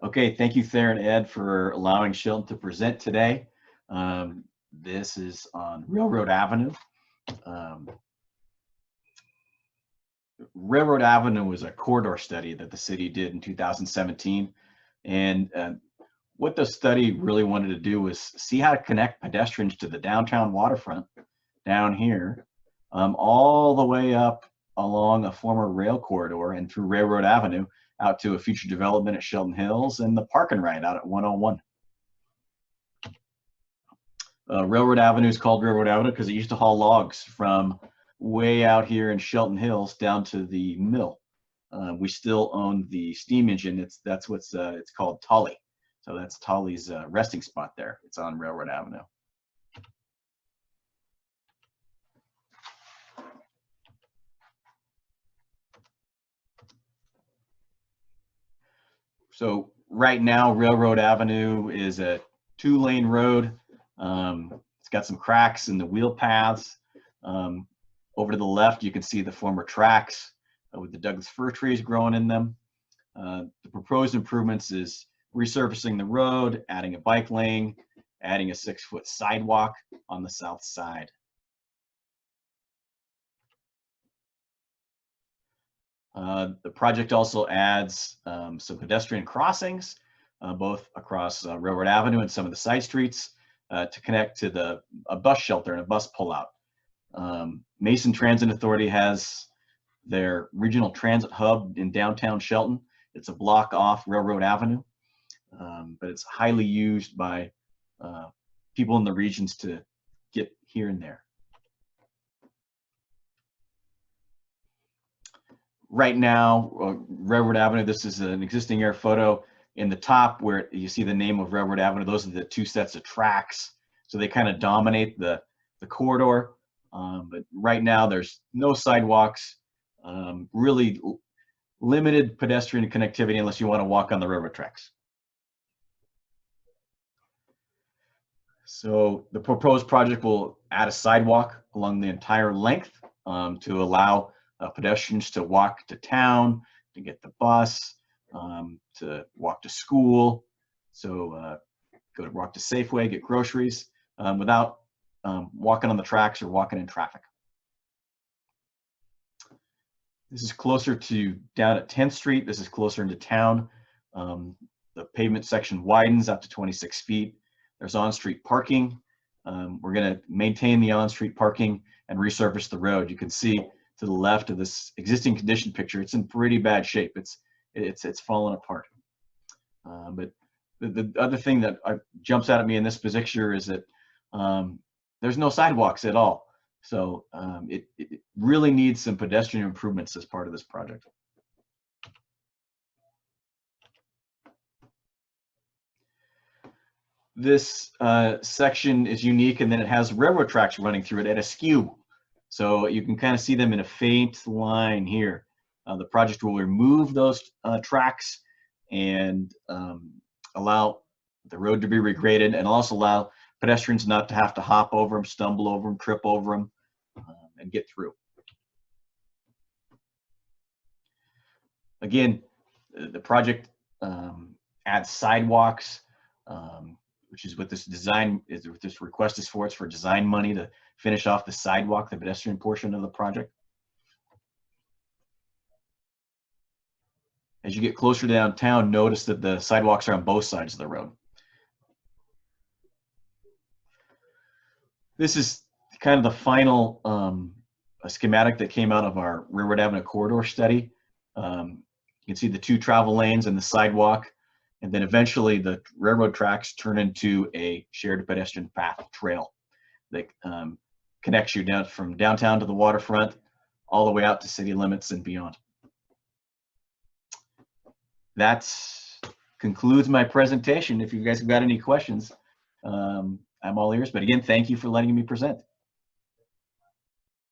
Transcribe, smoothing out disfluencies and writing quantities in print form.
Okay, thank you, Thayer and Ed, for allowing Shelton to present today. This is on Railroad Avenue. Um, Railroad Avenue was a corridor study that the city did in 2017. And what the study really wanted to do was see how to connect pedestrians to the downtown waterfront down here, all the way up along a former rail corridor and through Railroad Avenue out to a future development at Shelton Hills and the park and ride out at 101. Railroad Avenue is called Railroad Avenue because it used to haul logs from way out here in Shelton Hills down to the mill. We still own the steam engine. That's what's it's called Tully. So that's Tully's resting spot there. It's on Railroad Avenue. So right now, Railroad Avenue is a 2-lane road. It's got some cracks in the wheel paths. Over to the left, you can see the former tracks with the Douglas fir trees growing in them. The proposed improvements is resurfacing the road, adding a bike lane, adding a 6-foot sidewalk on the south side. The project also adds some pedestrian crossings, both across Railroad Avenue and some of the side streets to connect to a bus shelter and a bus pullout. Mason Transit Authority has their regional transit hub in downtown Shelton. It's a block off Railroad Avenue, but it's highly used by people in the regions to get here and there. Right now, Redwood Avenue, this is an existing air photo. In the top where you see the name of Redwood Avenue, those are the 2 sets of tracks. So they kind of dominate the corridor. But right now there's no sidewalks, really limited pedestrian connectivity unless you want to walk on the railroad tracks. So the proposed project will add a sidewalk along the entire length to allow pedestrians to walk to town, to get the bus, to walk to school, so walk to Safeway, get groceries without walking on the tracks or walking in traffic. This is closer to down at 10th Street. This is closer into town. The pavement section widens up to 26 feet. There's on-street parking. We're going to maintain the on-street parking and resurface the road. You can see to the left of this existing condition picture, it's in pretty bad shape. It's fallen apart. But the other thing that jumps out at me in this picture is that there's no sidewalks at all. So it really needs some pedestrian improvements as part of this project. This section is unique, and then it has railroad tracks running through it at a skew. So you can kind of see them in a faint line here. The project will remove those tracks and allow the road to be regraded, and also allow pedestrians not to have to hop over them, stumble over them, trip over them, and get through. Again, the project adds sidewalks, which is what this design is, what this request is for. It's for design money to finish off the sidewalk, the pedestrian portion of the project. As you get closer to downtown, notice that the sidewalks are on both sides of the road. This is kind of the final schematic that came out of our Redwood Avenue corridor study. You can see the 2 travel lanes and the sidewalk, and then eventually the railroad tracks turn into a shared pedestrian path trail that connects you down from downtown to the waterfront, all the way out to city limits and beyond. That concludes my presentation. If you guys have got any questions, I'm all ears. But again, thank you for letting me present.